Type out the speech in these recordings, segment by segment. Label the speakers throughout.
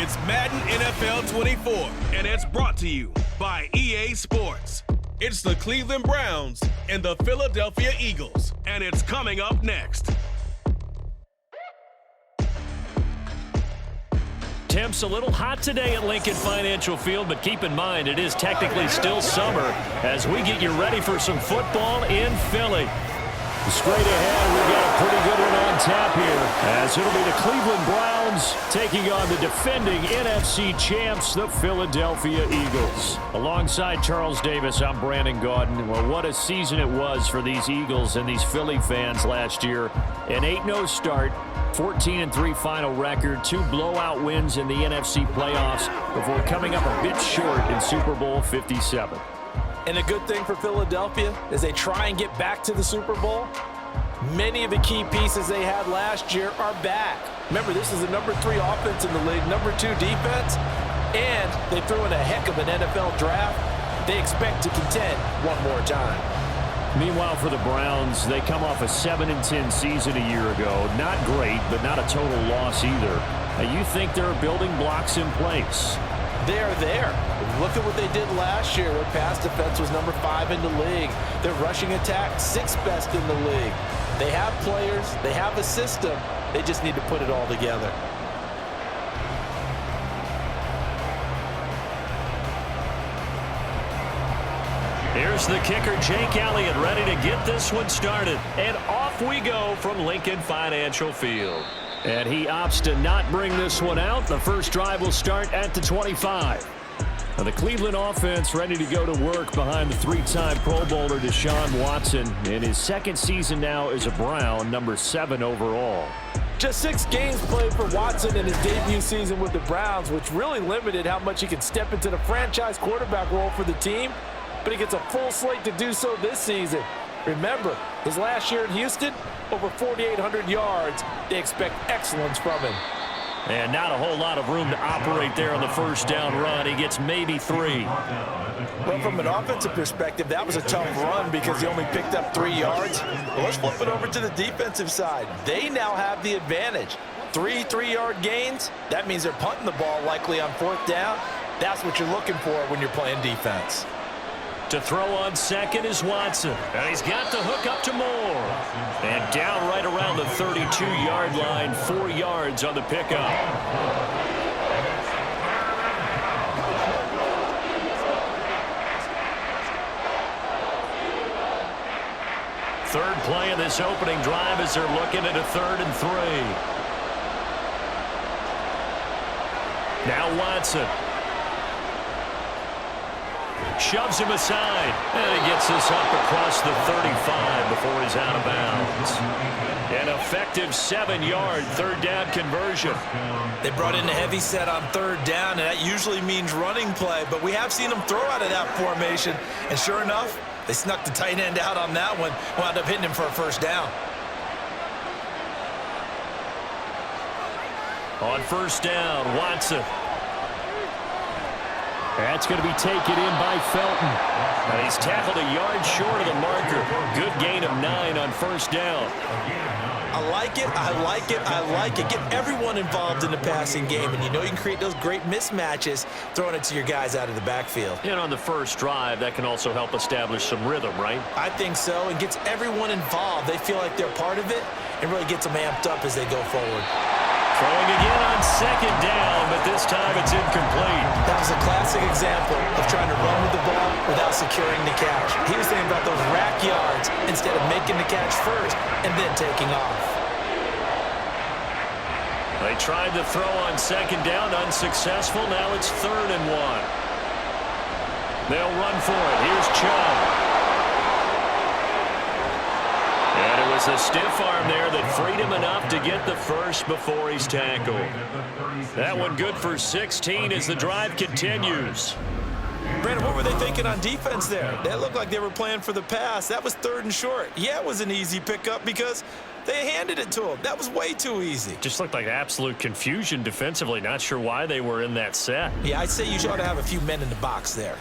Speaker 1: It's Madden NFL 24, and it's brought to you by EA Sports. It's the Cleveland Browns and the Philadelphia Eagles, and it's coming up next.
Speaker 2: Temps a little hot today at Lincoln Financial Field, but keep in mind it is technically still summer as we get you ready for some football in Philly. Straight ahead, we've got a pretty good one on tap here, as it'll be the Cleveland Browns taking on the defending NFC champs, the Philadelphia Eagles. Alongside Charles Davis, I'm Brandon Gaudin. Well, what a season it was for these Eagles and these Philly fans last year. An 8-0 start, 14-3 final record, 2 blowout wins in the NFC playoffs before coming up a bit short in Super Bowl 57.
Speaker 3: And the good thing for Philadelphia is they try and get back to the Super Bowl. Many of the key pieces they had last year are back. Remember, this is the number 3 offense in the league, number 2 defense, and they threw in a heck of an NFL draft. They expect to contend one more time.
Speaker 2: Meanwhile, for the Browns, they come off a 7-10 season a year ago. Not great, but not a total loss either. Now, you think there are building blocks in place?
Speaker 3: They are there. Look at what they did last year. Their pass defense was number 5 in the league. Their rushing attack, 6th best in the league. They have players. They have a system. They just need to put it all together.
Speaker 2: Here's the kicker, Jake Elliott, ready to get this one started. And off we go from Lincoln Financial Field. And he opts to not bring this one out. The first drive will start at the 25. Now the Cleveland offense ready to go to work behind the 3-time Pro Bowler Deshaun Watson in his second season now as a Brown, number 7 overall.
Speaker 3: Just 6 games played for Watson in his debut season with the Browns, which really limited how much he could step into the franchise quarterback role for the team. But he gets a full slate to do so this season. Remember, his last year in Houston, over 4,800 yards. They expect excellence from him.
Speaker 2: And not a whole lot of room to operate there on the first down run. He gets maybe 3.
Speaker 3: Well, from an offensive perspective, that was a tough run because he only picked up 3 yards. Well, let's flip it over to the defensive side. They now have the advantage. 3 3-yard gains. That means they're punting the ball likely on 4th down. That's what you're looking for when you're playing defense.
Speaker 2: To throw on second is Watson. And he's got the hook up to Moore. And down right around the 32-yard line, 4 yards on the pickup. Third play of this opening drive as they're looking at a 3rd and 3. Now Watson. Shoves him aside, and he gets this up across the 35 before he's out of bounds. An effective 7-yard 3rd down conversion.
Speaker 3: They brought in a heavy set on 3rd down, and that usually means running play, but we have seen them throw out of that formation, and sure enough, they snuck the tight end out on that one, wound up hitting him for a 1st down.
Speaker 2: On 1st down, Watson. That's going to be taken in by Felton. And he's tackled a yard short of the marker. Good gain of 9 on 1st down.
Speaker 3: I like it, I like it, I like it. Get everyone involved in the passing game, and you know you can create those great mismatches throwing it to your guys out of the backfield.
Speaker 2: And on the first drive, that can also help establish some rhythm, right?
Speaker 3: I think so, and gets everyone involved. They feel like they're part of it, and really gets them amped up as they go forward.
Speaker 2: Throwing again on 2nd down, but this time it's incomplete.
Speaker 3: That was a classic example of trying to run with the ball without securing the catch. He was thinking about those rack yards instead of making the catch first and then taking off.
Speaker 2: They tried to throw on 2nd down, unsuccessful. Now it's 3rd and 1. They'll run for it. Here's Chubb. And it was a stiff arm there that freed him enough to get the first before he's tackled. That one good for 16 as the drive continues.
Speaker 3: Brandon, what were they thinking on defense there? That looked like they were playing for the pass. That was 3rd and short. Yeah, it was an easy pickup because they handed it to him. That was way too easy.
Speaker 2: Just looked like absolute confusion defensively. Not sure why they were in that set.
Speaker 3: Yeah, I'd say you ought to have a few men in the box there.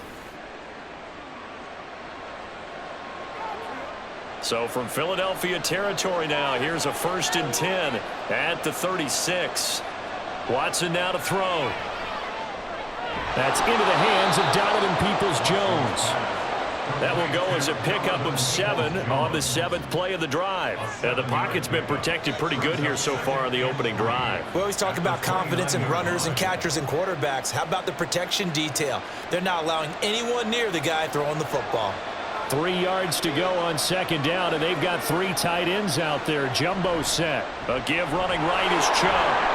Speaker 2: So from Philadelphia territory now, here's a 1st and 10 at the 36. Watson now to throw. That's into the hands of Donovan Peoples-Jones. That will go as a pickup of 7 on the 7th play of the drive. The pocket's been protected pretty good here so far on the opening drive.
Speaker 3: We always talk about confidence in runners and catchers and quarterbacks. How about the protection detail? They're not allowing anyone near the guy throwing the football.
Speaker 2: 3 yards to go on 2nd down, and they've got 3 tight ends out there. Jumbo set. A give running right is Chubb.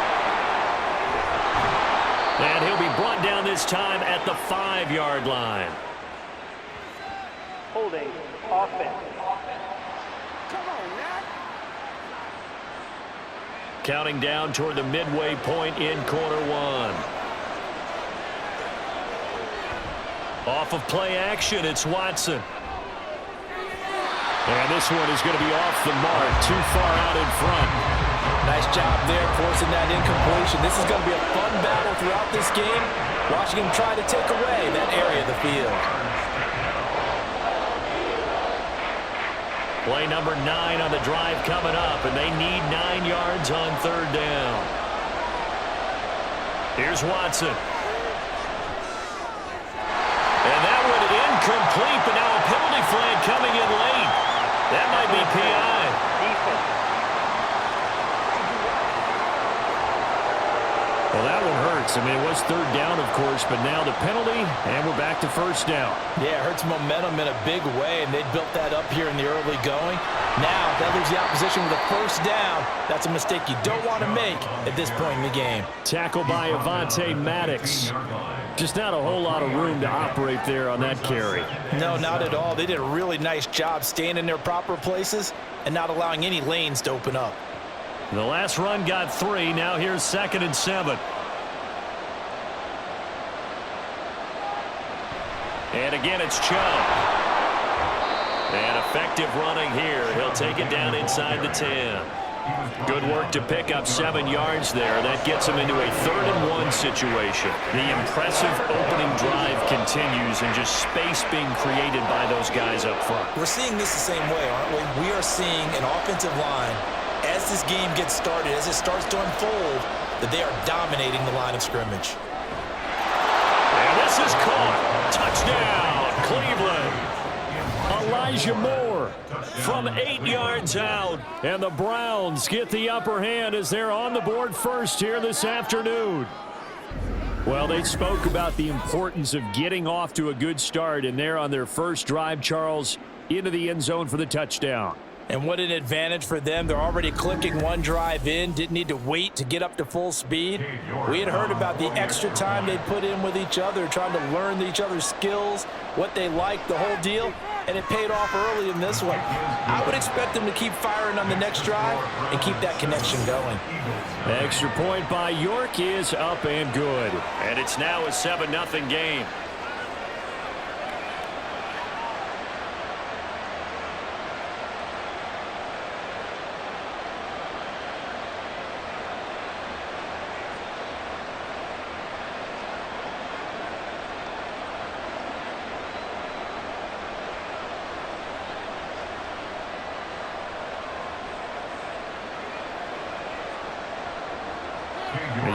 Speaker 2: And he'll be brought down this time at the 5-yard line.
Speaker 4: Holding offense. Come on, Nat.
Speaker 2: Counting down toward the midway point in quarter 1. Off of play action, it's Watson. And this one is going to be off the mark, too far out in front.
Speaker 3: Nice job there forcing that incompletion. This is going to be a fun battle throughout this game. Watching him try to take away that area of the field.
Speaker 2: Play number 9 on the drive coming up, and they need 9 yards on 3rd down. Here's Watson. And that one incomplete, but now a penalty flag coming in late. That might be PI.
Speaker 4: Defense.
Speaker 2: Well, that one hurts. I mean, it was 3rd down, of course, but now the penalty, and we're back to 1st down.
Speaker 3: Yeah, it hurts momentum in a big way, and they built that up here in the early going. Now, that leaves the opposition with a 1st down. That's a mistake you don't want to make at this point in the game.
Speaker 2: Tackle by Avonte Maddox. Just not a whole lot of room to operate there on that carry.
Speaker 3: No, not at all. They did a really nice job staying in their proper places and not allowing any lanes to open up.
Speaker 2: The last run got 3. Now here's 2nd and 7. And again, it's Chubb. And effective running here. He'll take it down inside the 10. Good work to pick up 7 yards there. That gets him into a 3rd and 1 situation. The impressive opening drive continues, and just space being created by those guys up front.
Speaker 3: We're seeing this the same way, aren't we? We are seeing an offensive line, as this game gets started, as it starts to unfold, that they are dominating the line of scrimmage.
Speaker 2: And this is caught. Touchdown, Cleveland. Elijah Moore from 8 yards out. And the Browns get the upper hand as they're on the board first here this afternoon. Well, they spoke about the importance of getting off to a good start, and they're on their first drive, Charles, into the end zone for the touchdown.
Speaker 3: And what an advantage for them. They're already clicking one drive in, didn't need to wait to get up to full speed. We had heard about the extra time they put in with each other, trying to learn each other's skills, what they like, the whole deal, and it paid off early in this one. I would expect them to keep firing on the next drive and keep that connection going.
Speaker 2: Extra point by York is up and good. And it's now a 7-0 game.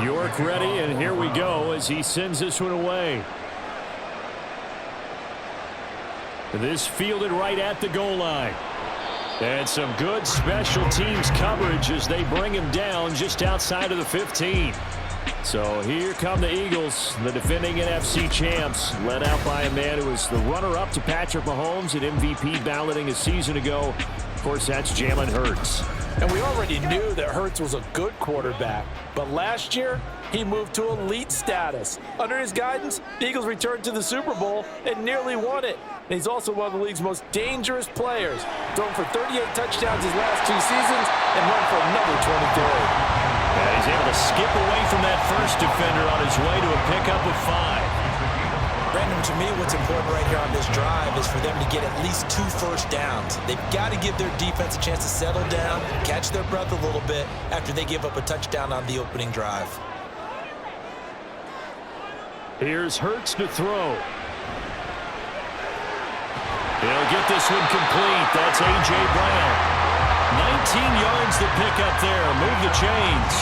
Speaker 2: York ready, and here we go as he sends this one away. This fielded right at the goal line. And some good special teams coverage as they bring him down just outside of the 15. So here come the Eagles, the defending NFC champs, led out by a man who was the runner-up to Patrick Mahomes at MVP balloting a season ago. Of course, that's Jalen Hurts.
Speaker 3: And we already knew that Hurts was a good quarterback. But last year, he moved to elite status. Under his guidance, the Eagles returned to the Super Bowl and nearly won it. And he's also one of the league's most dangerous players, thrown for 38 touchdowns his last 2 seasons and run for another 23.
Speaker 2: And he's able to skip away from that first defender on his way to a pickup of 5.
Speaker 3: Brandon, to me, what's important right here on this drive is for them to get at least 2 first downs. They've got to give their defense a chance to settle down, catch their breath a little bit after they give up a touchdown on the opening drive.
Speaker 2: Here's Hurts to throw. He'll get this one complete. That's A.J. Brown. 19 yards to pick up there. Move the chains.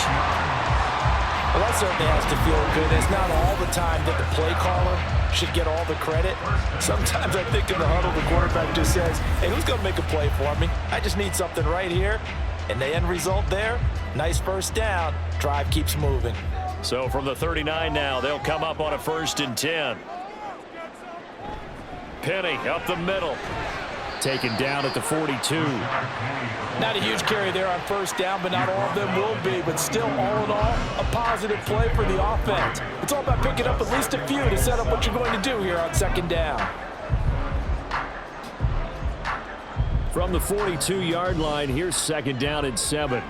Speaker 3: Well, that certainly has to feel good. It's not all the time that the play caller should get all the credit. Sometimes I think in the huddle, the quarterback just says, hey, who's going to make a play for me? I just need something right here. And the end result there, nice first down. Drive keeps moving.
Speaker 2: So from the 39 now, they'll come up on a 1st and 10. Penny up the middle. Taken down at the 42.
Speaker 3: Not a huge carry there on first down, but not all of them will be. But still, all in all, a positive play for the offense. It's all about picking up at least a few to set up what you're going to do here on 2nd down.
Speaker 2: From the 42-yard line, here's 2nd down and 7.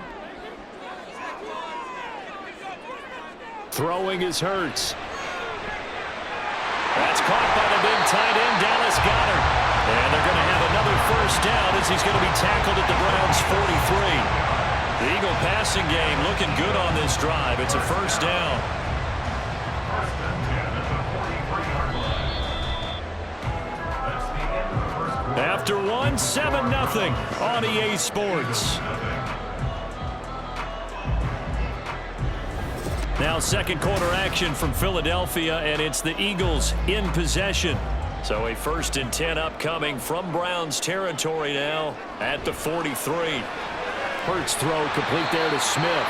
Speaker 2: Throwing is Hurts. That's caught by the big tight end, Dallas Goedert. And they're going to have another 1st down as he's going to be tackled at the Browns' 43. The Eagle passing game looking good on this drive. It's a 1st down. After one, 7-0 on EA Sports. Now 2nd quarter action from Philadelphia, and it's the Eagles in possession. So a 1st and 10 upcoming from Browns territory now at the 43. Hurts throw complete there to Smith.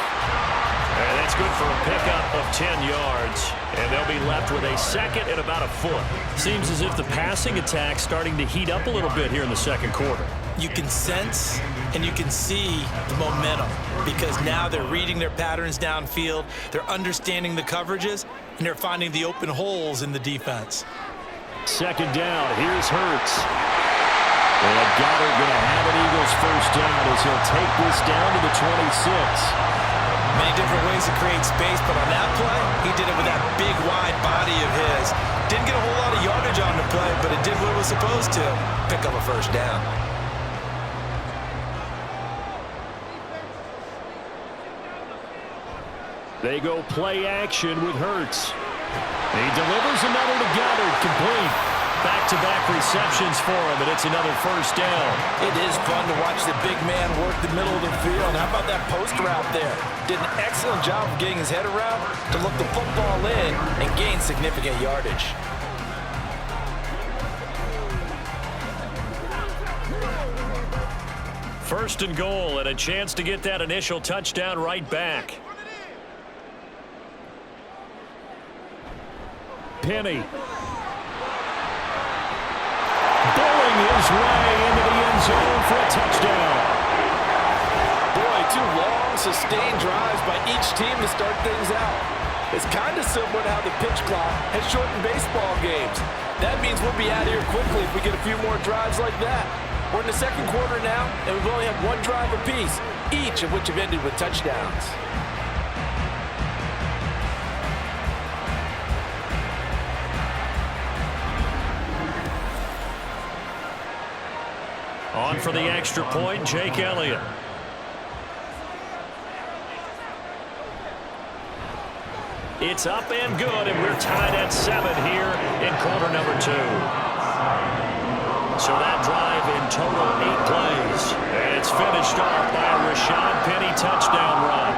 Speaker 2: And that's good for a pickup of 10 yards. And they'll be left with a 2nd and about a foot. Seems as if the passing attack's starting to heat up a little bit here in the 2nd quarter.
Speaker 5: You can sense and you can see the momentum because now they're reading their patterns downfield, they're understanding the coverages, and they're finding the open holes in the defense.
Speaker 2: 2nd down, here's Hurts. And Goddard going to have an Eagles 1st down as he'll take this down to the 26.
Speaker 5: Many different ways to create space, but on that play, he did it with that big, wide body of his. Didn't get a whole lot of yardage on the play, but it did what it was supposed to. Pick up a 1st down.
Speaker 2: They go play action with Hurts. He delivers another to Goddard, complete. Back-to-back receptions for him, and it's another 1st down.
Speaker 3: It is fun to watch the big man work the middle of the field. How about that post route there? Did an excellent job of getting his head around to look the football in and gain significant yardage.
Speaker 2: First and goal, and a chance to get that initial touchdown right back. Penny. Bowling his way into the end zone for a touchdown.
Speaker 3: Boy, 2 long, sustained drives by each team to start things out. It's kind of similar to how the pitch clock has shortened baseball games. That means we'll be out of here quickly if we get a few more drives like that. We're in the 2nd quarter now, and we've only had 1 drive apiece, each of which have ended with touchdowns.
Speaker 2: On for the extra point, Jake Elliott. It's up and good, and we're tied at 7 here in quarter number 2. So that drive in total 8 plays. And it's finished off by a Rashad Penny touchdown run.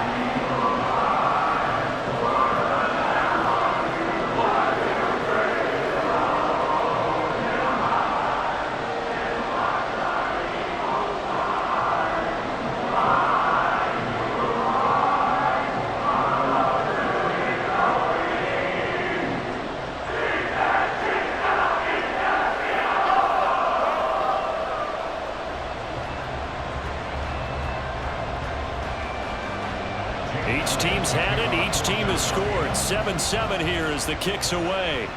Speaker 2: Each team's had it. Each team has scored. 7-7 here as the kick's away.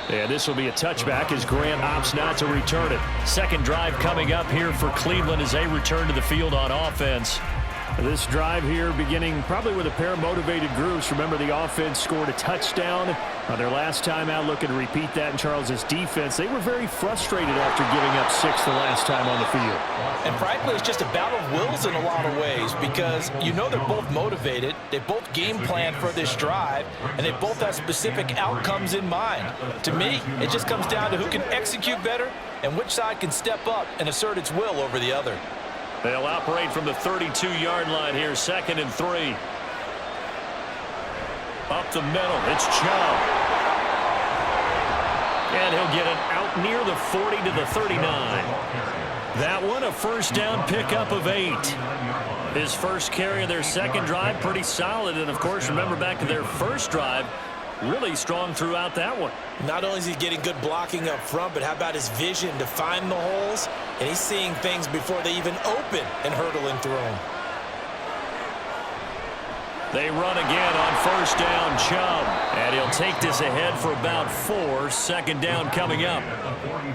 Speaker 2: And this will be a touchback as Grant opts not to return it. 2nd drive coming up here for Cleveland as they return to the field on offense. This drive here beginning probably with a pair of motivated groups. Remember, the offense scored a touchdown on their last time out. Looking to repeat that in Charles's defense. They were very frustrated after giving up 6 the last time on the field.
Speaker 5: And frankly, it's just a battle of wills in a lot of ways because you know they're both motivated. They both game plan for this drive, and they both have specific outcomes in mind. To me, it just comes down to who can execute better and which side can step up and assert its will over the other.
Speaker 2: They'll operate from the 32-yard line here, 2nd and 3. Up the middle, it's Chubb. And he'll get it out near the 40 to the 39. That one, a first down pickup of 8. His first carry of their second drive, pretty solid. And, of course, remember back to their first drive, really strong throughout that one.
Speaker 5: Not only is he getting good blocking up front, but how about his vision to find the holes? And he's seeing things before they even open and hurdling through them.
Speaker 2: They run again on first down, Chubb. And he'll take this ahead for about 4. Second down coming up.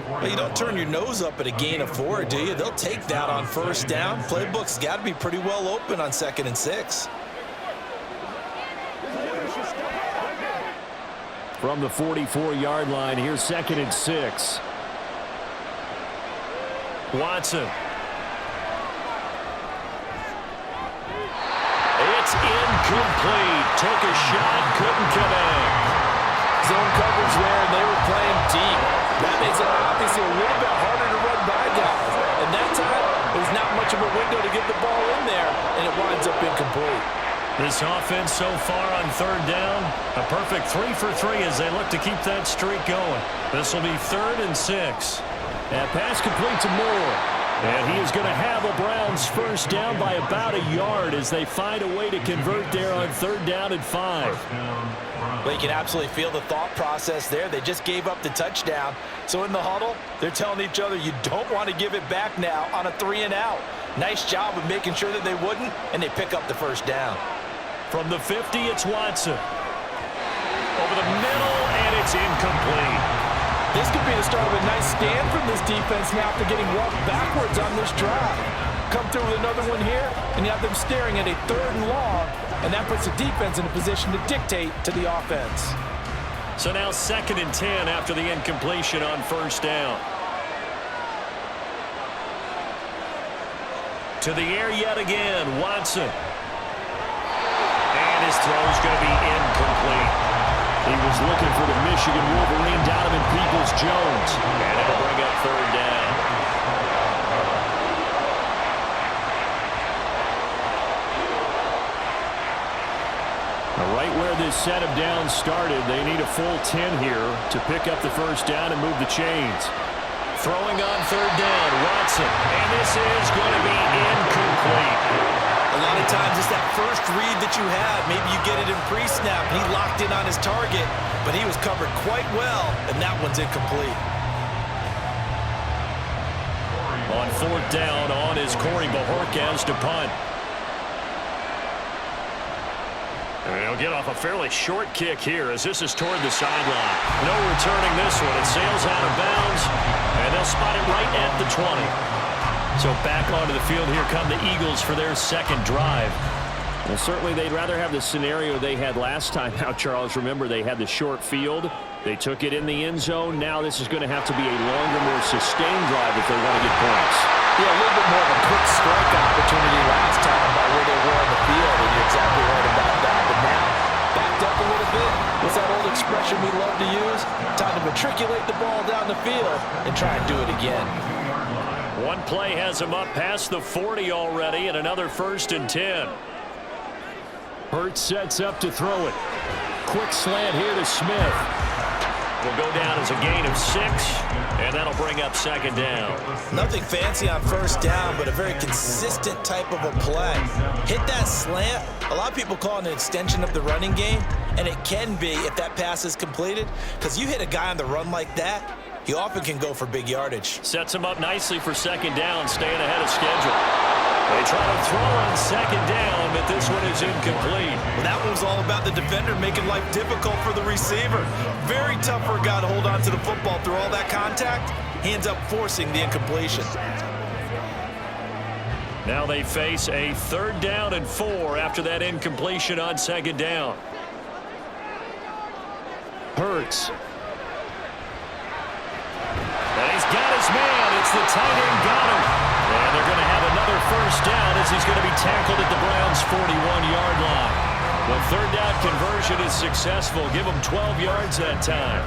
Speaker 5: Well, you don't turn your nose up at a gain of 4, do you? They'll take that on first down. Playbook's got to be pretty well open on 2nd and 6.
Speaker 2: From the 44-yard line, here's 2nd and 6. Watson. It's incomplete. Took a shot, couldn't connect.
Speaker 3: Zone coverage there, and they were playing deep. That makes it obviously a little bit harder to run by guys. And that time, there's not much of a window to get the ball in there, and it winds up incomplete.
Speaker 2: This offense so far on third down, a perfect 3 for 3 as they look to keep that streak going. This will be 3rd and 6. That pass complete to Moore. And he is going to have the Browns first down by about a yard as they find a way to convert there on 3rd down and 5.
Speaker 5: Well, you can absolutely feel the thought process there. They just gave up the touchdown. So in the huddle, they're telling each other, you don't want to give it back now on a 3 and out. Nice job of making sure that they wouldn't, and they pick up the first down.
Speaker 2: From the 50, it's Watson. Over the middle, and it's incomplete.
Speaker 3: This could be the start of a nice stand from this defense now after getting walked backwards on this drive. Come through with another one here, and you have them staring at a 3rd and long, and that puts the defense in a position to dictate to the offense.
Speaker 2: So now 2nd and 10 after the incompletion on first down. To the air yet again, Watson. And his throw's going to be incomplete. He was looking for the Michigan Wolverine, Donovan Peoples-Jones. And it'll bring up 3rd down. Right where this set of downs started, they need a full 10 here to pick up the first down and move the chains. Throwing on 3rd down, Watson. And this is going to be incomplete.
Speaker 5: A lot of times it's that first read that you have. Maybe you get it in pre-snap, and he locked in on his target, but he was covered quite well, and that one's incomplete.
Speaker 2: On 4th down, on is Corey Bajorquez to punt. And he'll get off a fairly short kick here as this is toward the sideline. No returning this one. It sails out of bounds, and they'll spot it right at the 20. So back onto the field, here come the Eagles for their second drive. Well, certainly they'd rather have the scenario they had last time out, Charles. Remember, they had the short field. They took it in the end zone. Now this is going to have to be a longer, more sustained drive if they want to get points.
Speaker 3: Yeah, a little bit more of a quick strike opportunity last time by where they were on the field, and you're exactly right about that. But now, backed up a little bit. What's that old expression we love to use? Time to matriculate the ball down the field and try and do it again.
Speaker 2: One play has him up past the 40 already, and another 1st and 10. Hurts sets up to throw it. Quick slant here to Smith. Will go down as a gain of 6, and that'll bring up 2nd down.
Speaker 5: Nothing fancy on first down, but a very consistent type of a play. Hit that slant. A lot of people call it an extension of the running game, and it can be if that pass is completed, because you hit a guy on the run like that, he often can go for big yardage.
Speaker 2: Sets him up nicely for 2nd down, staying ahead of schedule. They try to throw on 2nd down, but this one is incomplete.
Speaker 5: Well, that one was all about the defender making life difficult for the receiver. Very tough for a guy to hold on to the football through all that contact. He ends up forcing the incompletion.
Speaker 2: Now they face a 3rd down and 4 after that incompletion on 2nd down. Hurts. And he's got his man. It's the tight end Goddard. And they're going to have another first down as he's going to be tackled at the Browns' 41-yard line. The 3rd down conversion is successful. Give them 12 yards that time.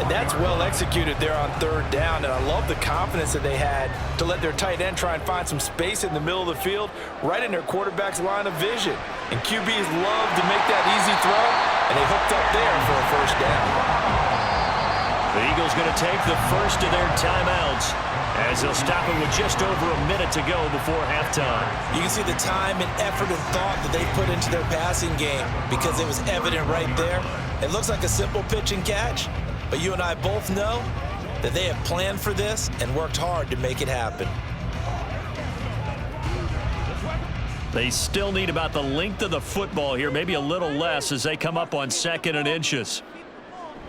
Speaker 3: And that's well executed there on 3rd down, and I love the confidence that they had to let their tight end try and find some space in the middle of the field, right in their quarterback's line of vision. And QBs love to make that easy throw,
Speaker 5: and they hooked up there for a first down.
Speaker 2: The Eagles going to take the first of their timeouts as they'll stop it with just over a minute to go before halftime.
Speaker 5: You can see the time and effort and thought that they put into their passing game because it was evident right there. It looks like a simple pitch and catch, but you and I both know that they have planned for this and worked hard to make it happen.
Speaker 2: They still need about the length of the football here, maybe a little less as they come up on 2nd and inches.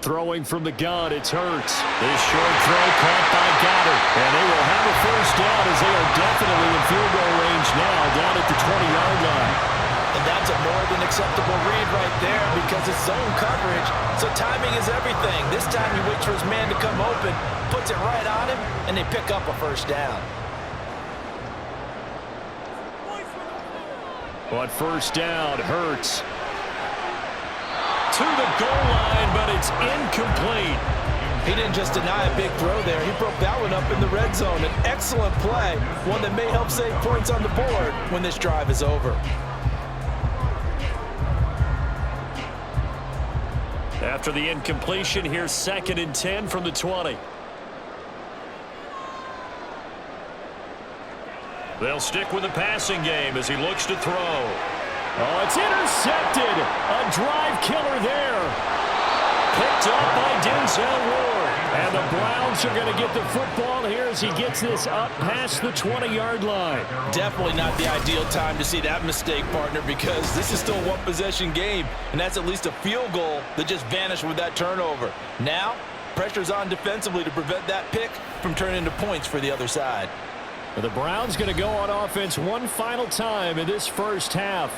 Speaker 2: Throwing from the gun, it's Hurts. This short throw caught by Goddard. And they will have a first down as they are definitely in field goal range now, down at the 20-yard line.
Speaker 5: And that's a more than acceptable read right there because it's zone coverage, so timing is everything. This time he waits for his man to come open, puts it right on him, and they pick up a first down.
Speaker 2: But first down, Hurts to the goal line, but it's incomplete.
Speaker 5: He didn't just deny a big throw there. He broke that one up in the red zone. An excellent play, one that may help save points on the board when this drive is over.
Speaker 2: After the incompletion, here's 2nd and 10 from the 20. They'll stick with the passing game as he looks to throw. Oh, it's intercepted. A drive killer there. Picked up by Denzel Ward. And the Browns are going to get the football here as he gets this up past the 20-yard line.
Speaker 5: Definitely not the ideal time to see that mistake, partner, because this is still a one-possession game, and that's at least a field goal that just vanished with that turnover. Now, pressure's on defensively to prevent that pick from turning into points for the other side.
Speaker 2: The Browns going to go on offense one final time in this first half.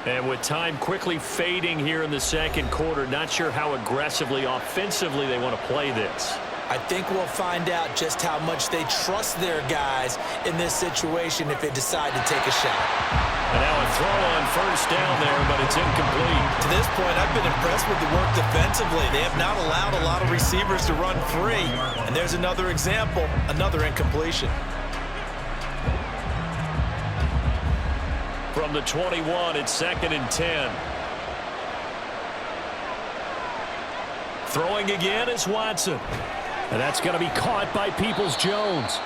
Speaker 2: And with time quickly fading here in the second quarter, not sure how aggressively, offensively they want to play this.
Speaker 5: I think we'll find out just how much they trust their guys in this situation if they decide to take a shot.
Speaker 2: And now a throw on first down there, but it's incomplete.
Speaker 5: To this point, I've been impressed with the work defensively. They have not allowed a lot of receivers to run free. And there's another example, another incompletion.
Speaker 2: From the 21, it's 2nd and 10. Throwing again is Watson. And that's going to be caught by Peoples-Jones.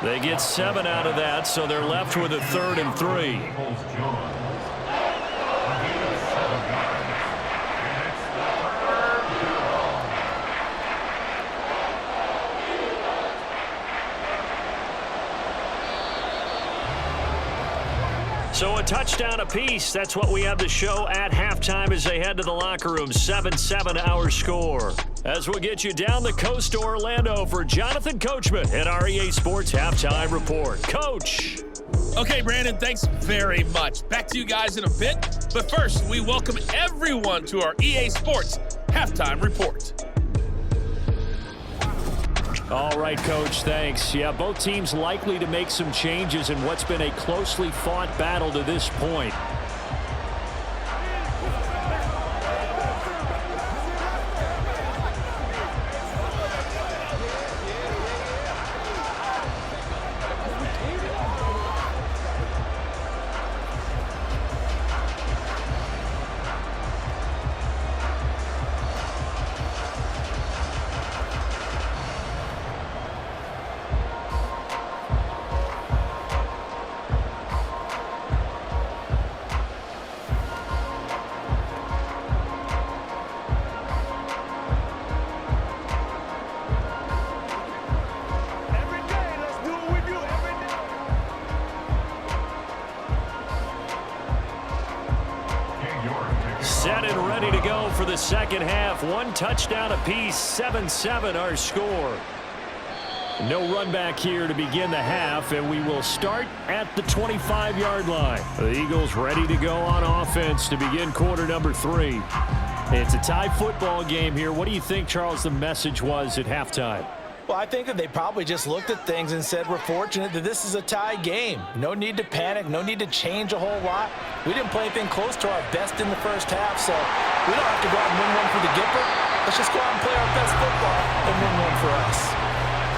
Speaker 2: They get 7 out of that, so they're left with a 3rd and 3. So a touchdown apiece. That's what we have to show at halftime as they head to the locker room. 7-7 our score. As we'll get you down the coast to Orlando for Jonathan Coachman at our EA Sports Halftime Report. Coach.
Speaker 6: Okay, Brandon, thanks very much. Back to you guys in a bit. But first, we welcome everyone to our EA Sports Halftime Report.
Speaker 2: All right, Coach, thanks. Yeah, both teams likely to make some changes in what's been a closely fought battle to this point. Set and ready to go for the second half. One touchdown apiece, 7-7 our score. No run back here to begin the half, and we will start at the 25-yard line. The Eagles ready to go on offense to begin quarter number 3. It's a tie football game here. What do you think, Charles, the message was at halftime?
Speaker 5: Well, I think that they probably just looked at things and said, we're fortunate that this is a tie game. No need to panic, no need to change a whole lot. We didn't play anything close to our best in the first half, so we don't have to go out and win one for the Gipper. Let's just go out and play our best football and win one for us.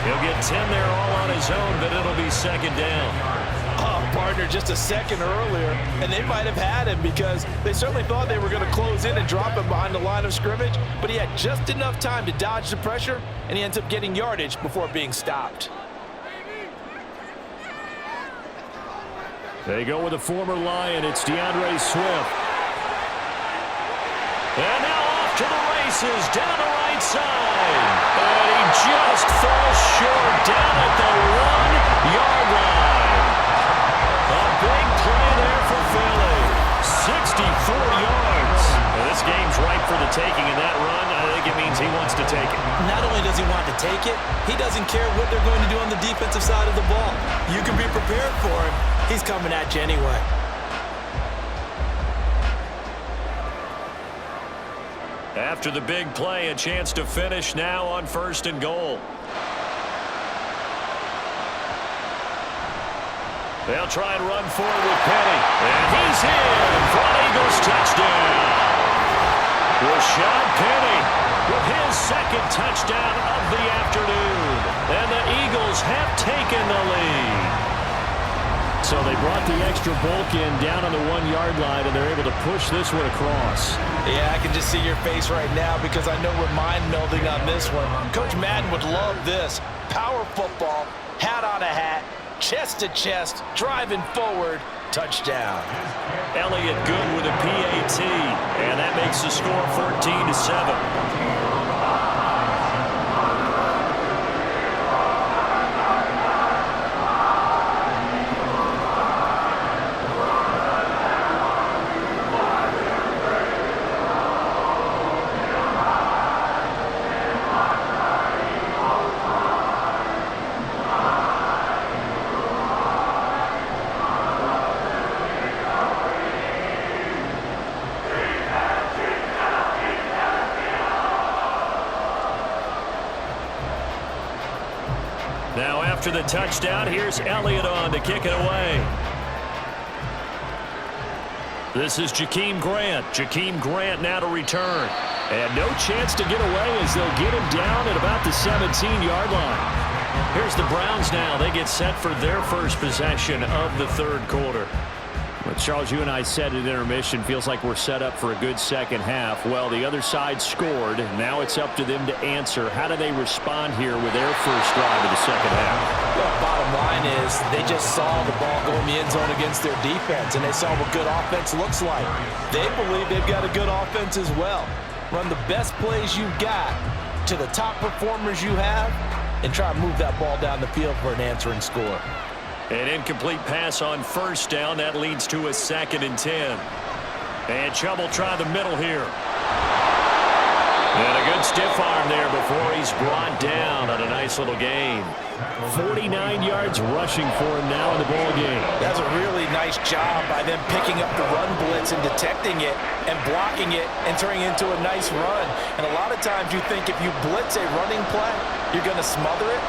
Speaker 2: He'll get 10 there all on his own, but it'll be second down.
Speaker 5: Oh,
Speaker 3: partner just a second earlier, and they might have had him because they certainly thought they were going to close in and drop him behind the line of scrimmage, but he had just enough time to dodge the pressure, and he ends up getting yardage before being stopped.
Speaker 2: They go with a former Lion. It's DeAndre Swift. And now off to the races, down the right side. And he just falls short down at the 1-yard line. A big play there for Philly. 64 yards. Now, this game's ripe for the taking, and that run, I think it means he wants to take it.
Speaker 3: Not only does he want to take it, he doesn't care what they're going to do on the defensive side of the ball. You can be prepared for him. He's coming at you anyway.
Speaker 2: After the big play, a chance to finish now on 1st and goal. They'll try and run forward with Penny. And he's in for an Eagles touchdown. Rashad Penny with his second touchdown of the afternoon. And the Eagles have taken the lead. So they brought the extra bulk in down on the 1-yard line, and they're able to push this one across.
Speaker 3: Yeah, I can just see your face right now because I know we're mind melding on this one. Coach Madden would love this. Power football, hat on a hat, chest to chest, driving forward, touchdown.
Speaker 2: Elliott good with a PAT, and that makes the score 14-7. Now after the touchdown, here's Elliott on to kick it away. This is Jakeem Grant. Jakeem Grant now to return. And no chance to get away as they'll get him down at about the 17-yard line. Here's the Browns now. They get set for their first possession of the third quarter. Well, Charles, you and I said at intermission, feels like we're set up for a good second half. Well, the other side scored. Now it's up to them to answer. How do they respond here with their first drive of the second half?
Speaker 3: Well, bottom line is they just saw the ball go in the end zone against their defense, and they saw what good offense looks like. They believe they've got a good offense as well. Run the best plays you've got to the top performers you have and try to move that ball down the field for an answering score.
Speaker 2: An incomplete pass on first down. That leads to a 2nd and 10. And Chubb will try the middle here. And a good stiff arm there before he's brought down on a nice little gain. 49 yards rushing for him now in the ball game.
Speaker 3: That's a really nice job by them picking up the run blitz and detecting it and blocking it and turning it into a nice run. And a lot of times you think if you blitz a running play, you're going to smother it.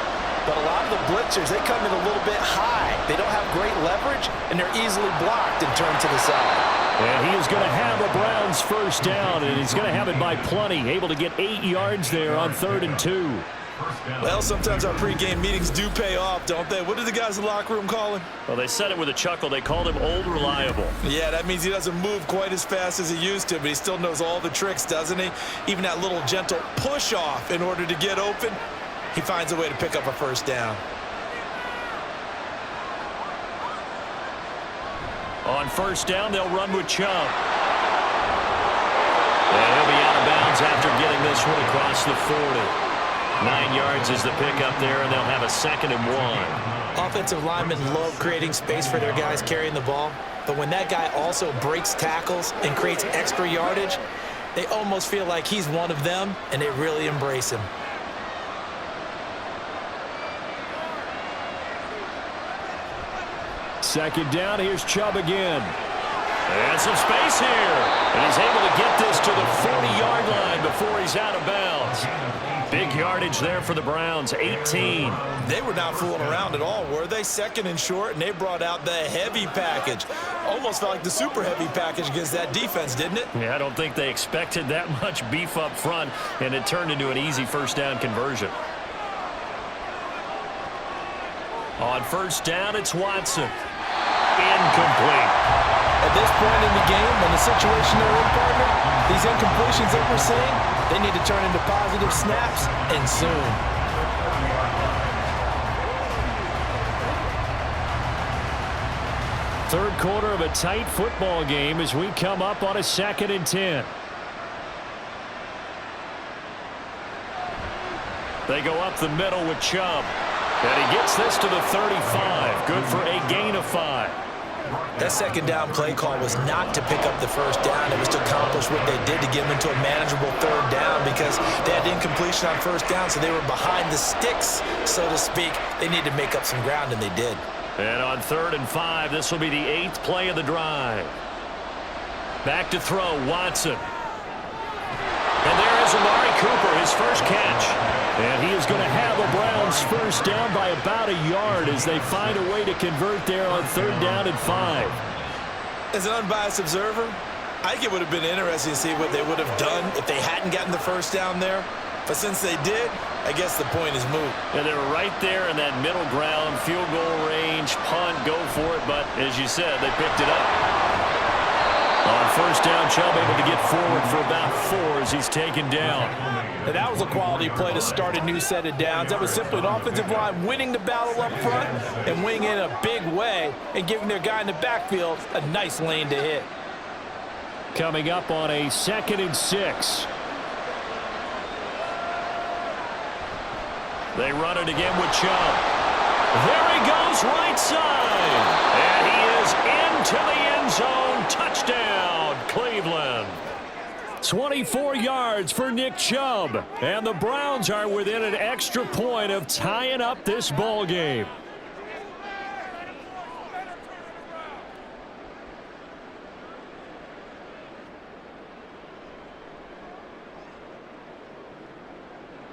Speaker 3: But a lot of the blitzers, they come in a little bit high. They don't have great leverage, and they're easily blocked and turned to the side.
Speaker 2: And he is going to have a Browns first down, and he's going to have it by plenty. Able to get 8 yards there on 3rd and 2.
Speaker 3: Well, sometimes our pregame meetings do pay off, don't they? What did the guys in the locker room call him?
Speaker 2: Well, they said it with a chuckle. They called him Old Reliable.
Speaker 3: Yeah, that means he doesn't move quite as fast as he used to, but he still knows all the tricks, doesn't he? Even that little gentle push-off in order to get open. He finds a way to pick up a first down.
Speaker 2: On first down, they'll run with Chubb. And he'll be out of bounds after getting this one across the 40. 9 yards is the pickup there, and they'll have a 2nd and 1.
Speaker 3: Offensive linemen love creating space for their guys carrying the ball, but when that guy also breaks tackles and creates extra yardage, they almost feel like he's one of them, and they really embrace him.
Speaker 2: Second down, here's Chubb again. And some space here. And he's able to get this to the 40-yard line before he's out of bounds. Big yardage there for the Browns, 18.
Speaker 3: They were not fooling around at all, were they? 2nd and short, and they brought out the heavy package. Almost felt like the super heavy package against that defense, didn't it?
Speaker 2: Yeah, I don't think they expected that much beef up front, and it turned into an easy first down conversion. On first down, it's Watson. incomplete.
Speaker 5: At this point in the game, and the situation they're in, partner, these incompletions that we're seeing, they need to turn into positive snaps, and soon.
Speaker 2: Third quarter of a tight football game as we come up on a 2nd and 10. They go up the middle with Chubb. And he gets this to the 35. Good for a gain of 5.
Speaker 5: That second down play call was not to pick up the first down. It was to accomplish what they did to get them into a manageable third down because they had incompletion on first down, so they were behind the sticks, so to speak. They needed to make up some ground, and they did.
Speaker 2: And on 3rd and 5, this will be the 8th play of the drive. Back to throw, Watson. And there is Amari Cooper, his first catch. And he is going to have a Browns first down by about a yard as they find a way to convert there on 3rd down and 5.
Speaker 5: As an unbiased observer, I think it would have been interesting to see what they would have done if they hadn't gotten the first down there. But since they did, I guess the point is moot.
Speaker 2: And they were right there in that middle ground, field goal range, punt, go for it. But as you said, they picked it up. On first down, Chubb able to get forward for about 4 as he's taken down.
Speaker 3: And that was a quality play to start a new set of downs. That was simply an offensive line winning the battle up front and winning in a big way and giving their guy in the backfield a nice lane to hit.
Speaker 2: Coming up on a 2nd and 6. They run it again with Chubb. There he goes, right side. And he is into the end zone. Touchdown, Cleveland. 24 yards for Nick Chubb. And the Browns are within an extra point of tying up this ball game.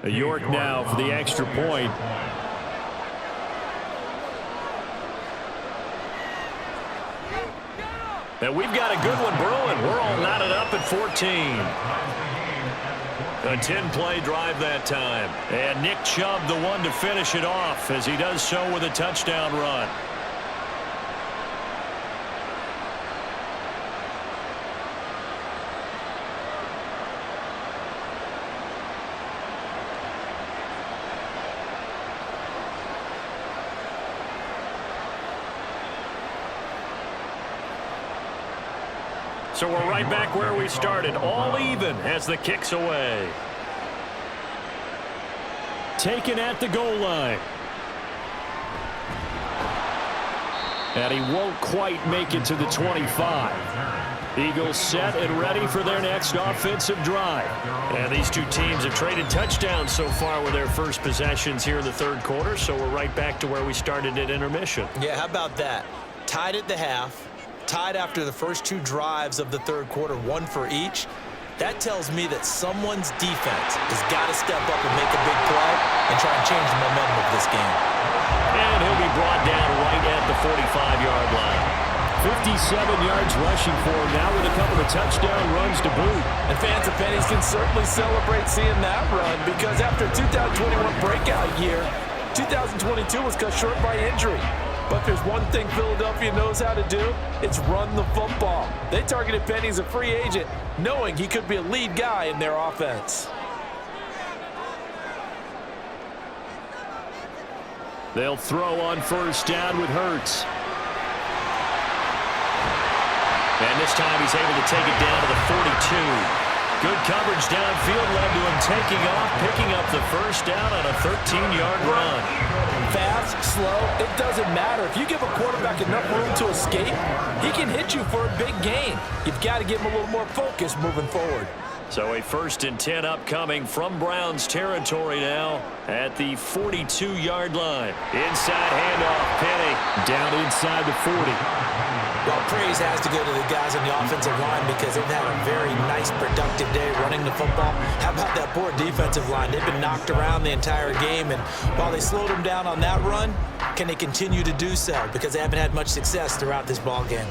Speaker 2: York now for the extra point. And we've got a good one brewing. We're all knotted up at 14. A 10-play drive that time. And Nick Chubb the one to finish it off as he does so with a touchdown run. So we're right back where we started, all even as the kick's away. Taken at the goal line. And he won't quite make it to the 25. Eagles set and ready for their next offensive drive. And these two teams have traded touchdowns so far with their first possessions here in the third quarter, so we're right back to where we started at intermission.
Speaker 5: Yeah, how about that? Tied at the half. Tied after the first 2 drives of the third quarter, 1 for each. That tells me that someone's defense has got to step up and make a big play and try and change the momentum of this game.
Speaker 2: And he'll be brought down right at the 45-yard line. 57 yards rushing for him now with a couple of touchdown runs to boot.
Speaker 3: And fans of pennies can certainly celebrate seeing that run because after 2021 breakout year, 2022 was cut short by injury. But there's one thing Philadelphia knows how to do. It's run the football. They targeted Penny as a free agent, knowing he could be a lead guy in their offense.
Speaker 2: They'll throw on first down with Hurts. And this time he's able to take it down to the 42. Good coverage downfield led to him taking off, picking up the first down on a 13-yard run.
Speaker 3: Fast, slow, it doesn't matter. If you give a quarterback enough room to escape, he can hit you for a big gain. You've got to give him a little more focus moving forward.
Speaker 2: So a 1st and 10 upcoming from Browns territory now at the 42-yard line. Inside handoff, Penny down inside the 40.
Speaker 5: Well, praise has to go to the guys on the offensive line because they've had a very nice, productive day running the football. How about that poor defensive line? They've been knocked around the entire game, and while they slowed them down on that run, can they continue to do so? Because they haven't had much success throughout this ball game.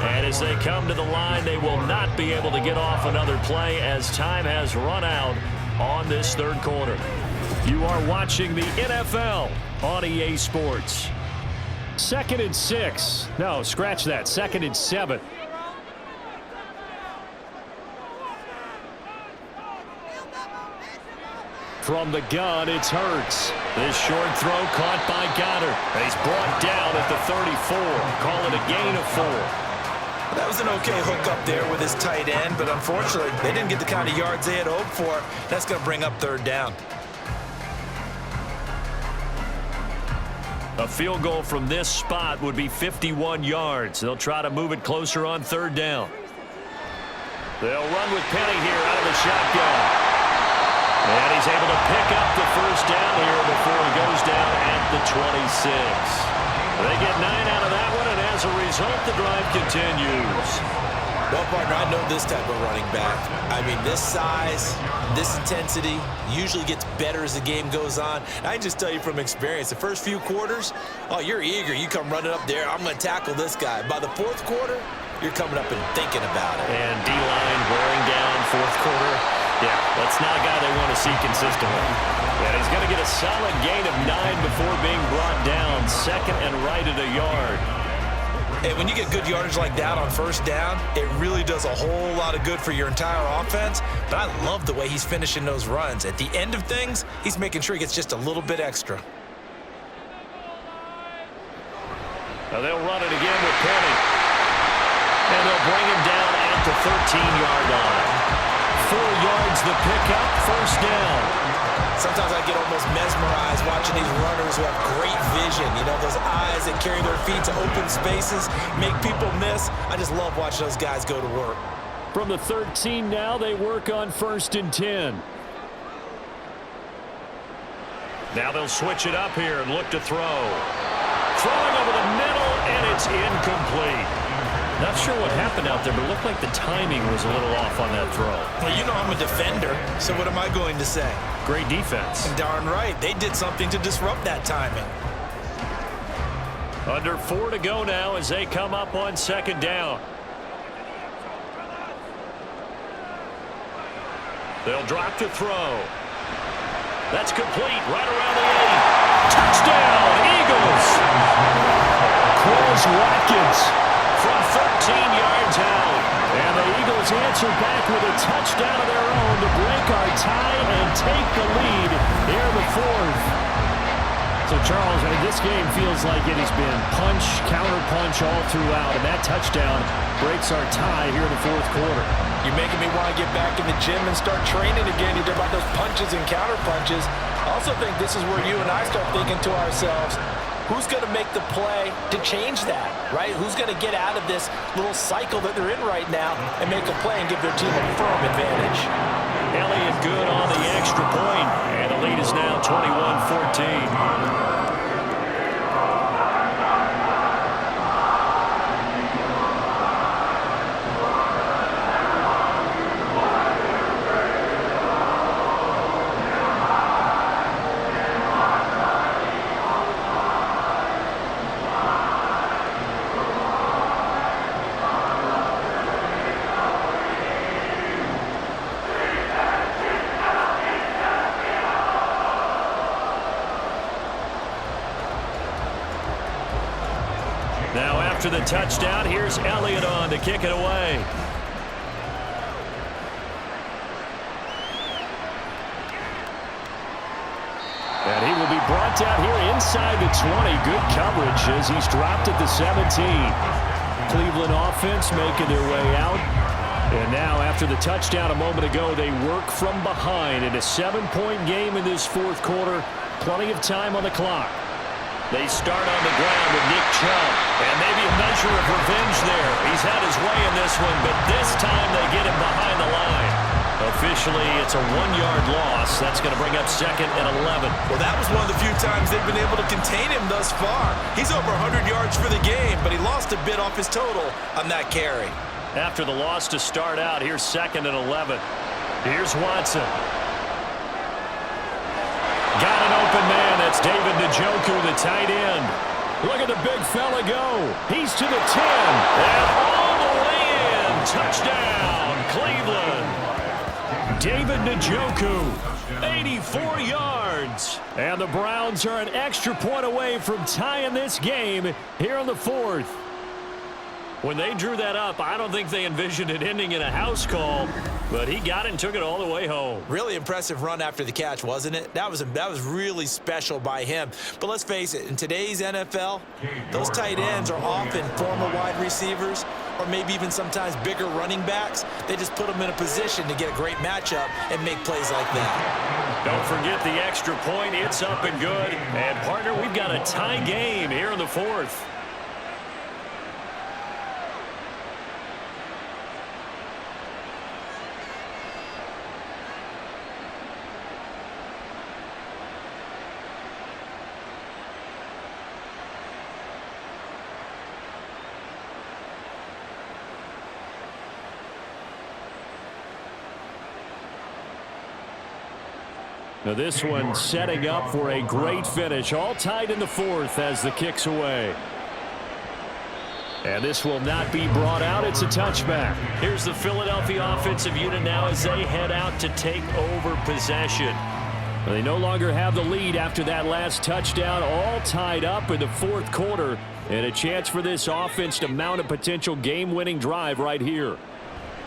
Speaker 2: And as they come to the line, they will not be able to get off another play as time has run out on this third quarter. You are watching the NFL on EA Sports. 2nd and 6. No, scratch that. 2nd and 7. From the gun, it's Hurts. This short throw caught by Goddard. He's brought down at the 34. Call it a gain of 4.
Speaker 5: That was an okay hook up there with his tight end, but unfortunately, they didn't get the kind of yards they had hoped for. That's going to bring up 3rd down.
Speaker 2: A field goal from this spot would be 51 yards. They'll try to move it closer on 3rd down. They'll run with Penny here out of the shotgun. And he's able to pick up the 1st down here before he goes down at the 26. They get 9 out of that one, and as a result, the drive continues.
Speaker 5: Well, partner, I know this type of running back. I mean, this size, this intensity usually gets better as the game goes on. I can just tell you from experience, the first few quarters, oh, you're eager. You come running up there, I'm going to tackle this guy. By the 4th quarter, you're coming up and thinking about it.
Speaker 2: And D-line wearing down 4th quarter. Yeah, that's not a guy they want to see consistently. And he's going to get a solid gain of 9 before being brought down. 2nd and right at a yard.
Speaker 5: And when you get good yardage like that on 1st down, it really does a whole lot of good for your entire offense. But I love the way he's finishing those runs. At the end of things, he's making sure he gets just a little bit extra.
Speaker 2: Now they'll run it again with Penny. And they'll bring him down at the 13-yard line. 4 yards the pickup, 1st down.
Speaker 5: Sometimes I get almost mesmerized watching these runners who have great vision. You know, those eyes that carry their feet to open spaces, make people miss. I just love watching those guys go to work.
Speaker 2: From the 13 now, they work on 1st and 10. Now they'll switch it up here and look to throw. Throwing over the middle, and it's incomplete. Not sure what happened out there, but it looked like the timing was a little off on that throw.
Speaker 5: Well, you know I'm a defender, so what am I going to say?
Speaker 2: Great defense.
Speaker 5: Darn right. They did something to disrupt that timing.
Speaker 2: Under 4 to go now as they come up on 2nd down. They'll drop to throw. That's complete right around the 8. Touchdown, Eagles! Quez Watkins from 13 yards out. And the Eagles answer back with a touchdown of their own to break our tie and take the lead here in the 4th. So, Charles, I mean, this game feels like it has been punch, counter-punch all throughout, and that touchdown breaks our tie here in the 4th quarter.
Speaker 3: You're making me want to get back in the gym and start training again. You talk about those punches and counter-punches. I also think this is where you and I start thinking to ourselves, who's going to make the play to change that, right? Who's going to get out of this little cycle that they're in right now and make a play and give their team a firm advantage?
Speaker 2: Elliott good on the extra point, and the lead is now 21-14. Now after the touchdown, here's Elliott on to kick it away. And he will be brought down here inside the 20. Good coverage as he's dropped at the 17. Cleveland offense making their way out. And now after the touchdown a moment ago, they work from behind in a 7-point game in this 4th quarter. Plenty of time on the clock. They start on the ground with Nick Chubb, and maybe a measure of revenge there. He's had his way in this one, but this time they get him behind the line. Officially, it's a 1-yard loss. That's going to bring up 2nd and 11.
Speaker 5: Well, that was one of the few times they've been able to contain him thus far. He's over 100 yards for the game, but he lost a bit off his total on that carry.
Speaker 2: After the loss to start out, here's 2nd and 11. Here's Watson. Got an open man. That's David Njoku, the tight end. Look at the big fella go. He's to the 10. And all the way in. Touchdown, Cleveland. David Njoku, 84 yards. And the Browns are an extra point away from tying this game here in the fourth. When they drew that up, I don't think they envisioned it ending in a house call, but he got it and took it all the way home.
Speaker 5: Really impressive run after the catch, wasn't it? That was really special by him. But let's face it, in today's NFL, those tight ends are often former wide receivers or maybe even sometimes bigger running backs. They just put them in a position to get a great matchup and make plays like that.
Speaker 2: Don't forget the extra point. It's up and good. And, partner, we've got a tie game here in the fourth. Now this one setting up for a great finish. All tied in the fourth as the kick's away. And this will not be brought out. It's a touchback. Here's the Philadelphia offensive unit now as they head out to take over possession. They no longer have the lead after that last touchdown. All tied up in the fourth quarter. And a chance for this offense to mount a potential game-winning drive right here.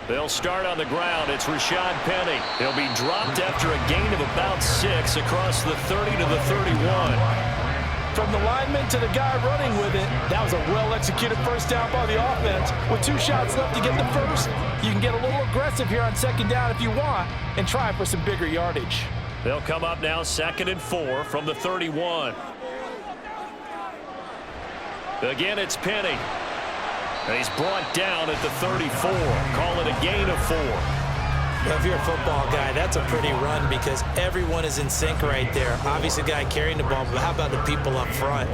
Speaker 2: They'll start on the ground. It's Rashad Penny. He'll be dropped after a gain of about 6 across the 30 to the 31.
Speaker 3: From the lineman to the guy running with it, that was a well-executed first down by the offense. With 2 shots left to get the first, you can get a little aggressive here on second down if you want and try for some bigger yardage.
Speaker 2: They'll come up now 2nd and 4 from the 31. Again, it's Penny. And he's brought down at the 34. Call it a gain of 4.
Speaker 5: If you're a football guy, that's a pretty run because everyone is in sync right there. Obviously, the guy carrying the ball, but how about the people up front?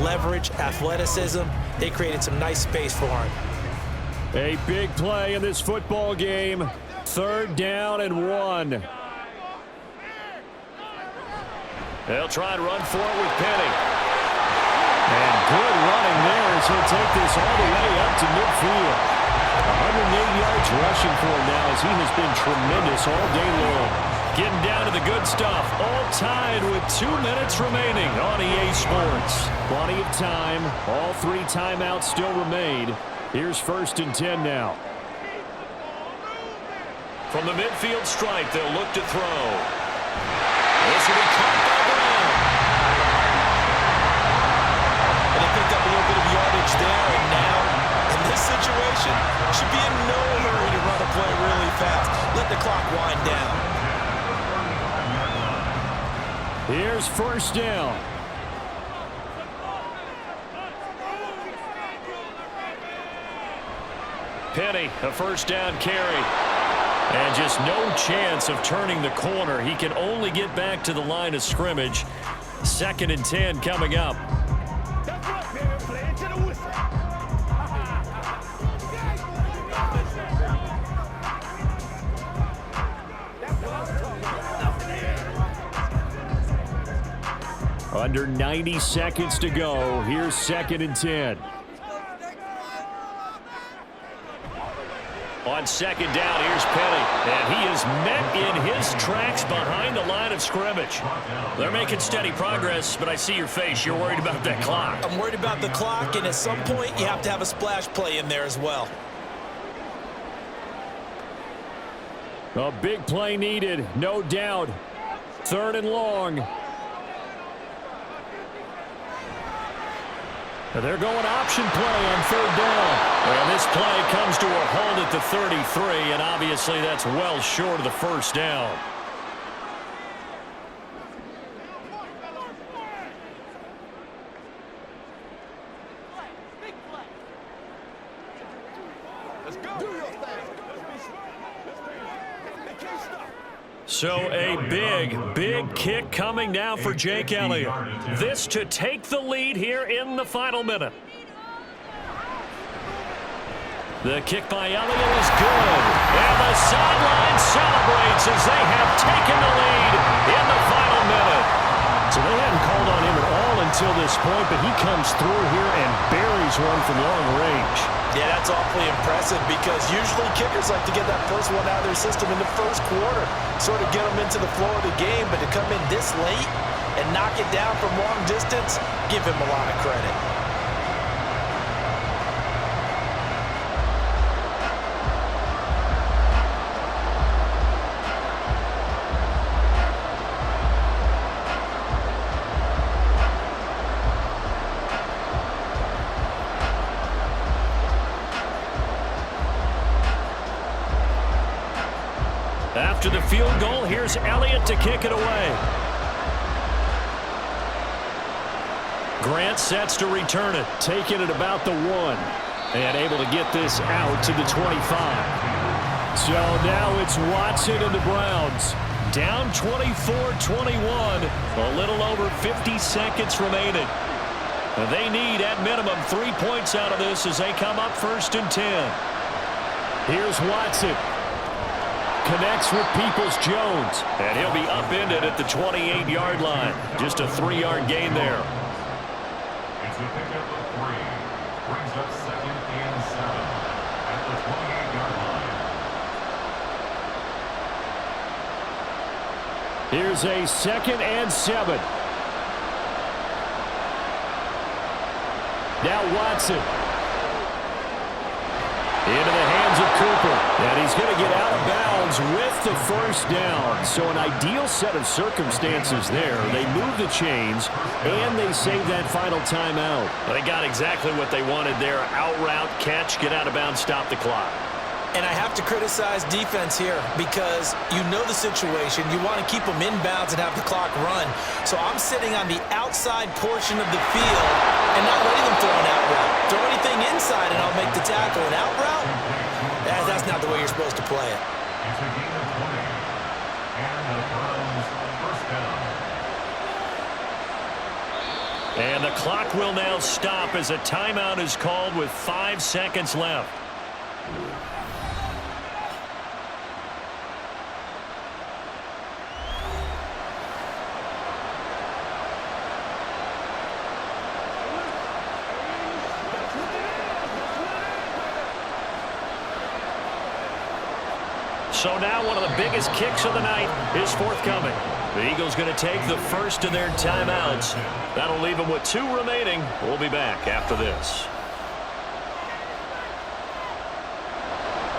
Speaker 5: Leverage, athleticism, they created some nice space for him.
Speaker 2: A big play in this football game. 3rd down and 1. They'll try and run for it with Penny. And good running there as he'll take this all the way up to midfield. 108 yards rushing for him now as he has been tremendous all day long. Getting down to the good stuff. All tied with 2 minutes remaining on EA Sports. Plenty of time. All 3 timeouts still remain. Here's 1st and 10 now. From the midfield stripe, they'll look to throw. This will be caught by Brown.
Speaker 5: And they picked up a little bit of yardage there, and now, in this situation, should be in no hurry to run a play really fast. Let the clock wind down.
Speaker 2: Here's 1st down. Penny, a 1st down carry. And just no chance of turning the corner. He can only get back to the line of scrimmage. 2nd and 10 coming up. Under 90 seconds to go. Here's 2nd and 10. On 2nd down, here's Penny. And he is met in his tracks behind the line of scrimmage. They're making steady progress, but I see your face. You're worried about that clock.
Speaker 5: I'm worried about the clock, and at some point, you have to have a splash play in there as well.
Speaker 2: A big play needed, no doubt. 3rd and long. They're going option play on 3rd down. And this play comes to a halt at the 33, and obviously that's well short of the 1st down. So a big kick coming now for Jake Elliott. This to take the lead here in the final minute. The kick by Elliott is good. And the sideline celebrates as they have taken the lead in the final minute. So they hadn't called on him at all in until this point, but he comes through here and buries one from long range.
Speaker 5: Yeah, that's awfully impressive because usually kickers like to get that first one out of their system in the first quarter, sort of get them into the flow of the game, but to come in this late and knock it down from long distance, give him a lot of credit.
Speaker 2: After the field goal, here's Elliott to kick it away. Grant sets to return it, taking it about the 1, and able to get this out to the 25. So now it's Watson and the Browns. Down 24-21, a little over 50 seconds remaining. They need, at minimum, 3 points out of this as they come up 1st and 10. Here's Watson. Connects with Peoples-Jones, and he'll be upended at the 28-yard line. Just a 3-yard gain there.
Speaker 7: It's a pickup of 3. Brings up 2nd and 7 at the 28-yard line.
Speaker 2: Here's a 2nd and 7. Now Watson. Into the hands of Cooper. And he's going to get out of bounds with the first down. So an ideal set of circumstances there. They move the chains, and they save that final timeout. They got exactly what they wanted there. Out route, catch, get out of bounds, stop the clock.
Speaker 5: And I have to criticize defense here because you know the situation. You want to keep them in bounds and have the clock run. So I'm sitting on the outside portion of the field and not letting them throw an out route. Throw anything inside and I'll make the tackle. An out route? That's not the way you're supposed to play it.
Speaker 7: It's a gain of 20. And the Browns first down.
Speaker 2: And the clock will now stop as a timeout is called with 5 seconds left. So now one of the biggest kicks of the night is forthcoming. The Eagles going to take the first of their timeouts. That'll leave them with 2 remaining. We'll be back after this.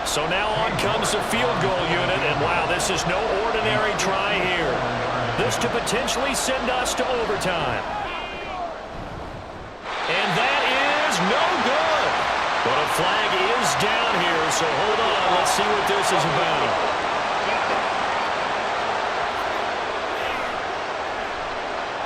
Speaker 2: So now on comes the field goal unit, and wow, this is no ordinary try here. This to potentially send us to overtime. And that is no good. But a flag is down here, so hold on. Let's see what this is about.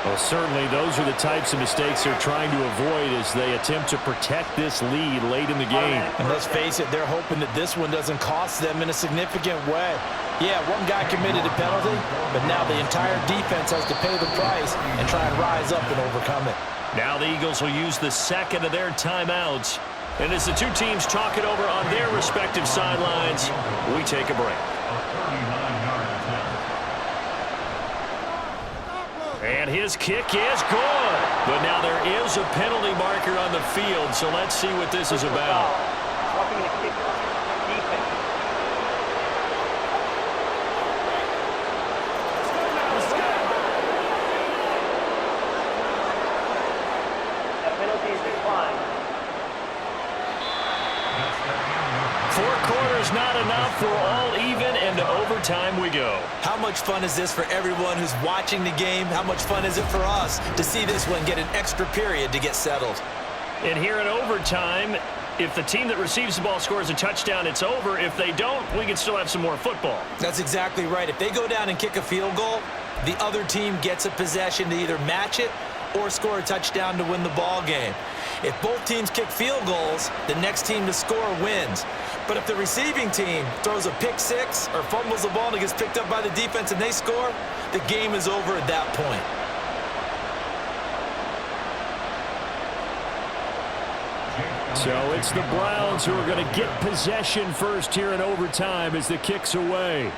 Speaker 2: Well, certainly those are the types of mistakes they're trying to avoid as they attempt to protect this lead late in the game.
Speaker 5: And let's face it, they're hoping that this one doesn't cost them in a significant way. Yeah, one guy committed a penalty, but now the entire defense has to pay the price and try and rise up and overcome it.
Speaker 2: Now the Eagles will use the second of their timeouts. And as the two teams talk it over on their respective sidelines, we take a break. And his kick is good. But now there is a penalty marker on the field, so let's see what this is about.
Speaker 4: Roughing the kick. Defense. That penalty is declined.
Speaker 2: 4 quarters not enough. We're all even, and to overtime we go.
Speaker 5: How much fun is this for everyone who's watching the game? How much fun is it for us to see this one get an extra period to get settled?
Speaker 2: And here in overtime, if the team that receives the ball scores a touchdown, it's over. If they don't, we can still have some more football.
Speaker 5: That's exactly right. If they go down and kick a field goal, the other team gets a possession to either match it or score a touchdown to win the ball game. If both teams kick field goals, the next team to score wins. But if the receiving team throws a pick six or fumbles the ball and it gets picked up by the defense and they score, the game is over at that point.
Speaker 2: So it's the Browns who are going to get possession first here in overtime as the kick's away.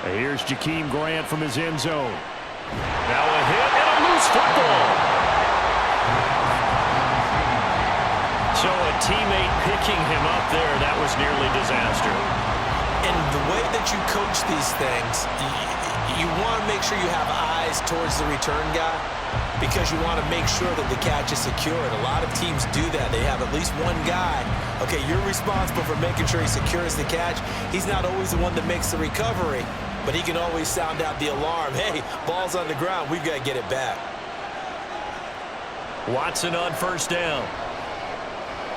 Speaker 2: Here's Jakeem Grant from his end zone. Now a hit and a loose football. teammate picking him up there. That was nearly disaster.
Speaker 5: And the way that you coach these things, you want to make sure you have eyes towards the return guy because you want to make sure that the catch is secured. A lot of teams do that. They have at least one guy. Okay, you're responsible for making sure he secures the catch. He's not always the one that makes the recovery, but he can always sound out the alarm. Hey, ball's on the ground. We've got to get it back.
Speaker 2: Watson on first down.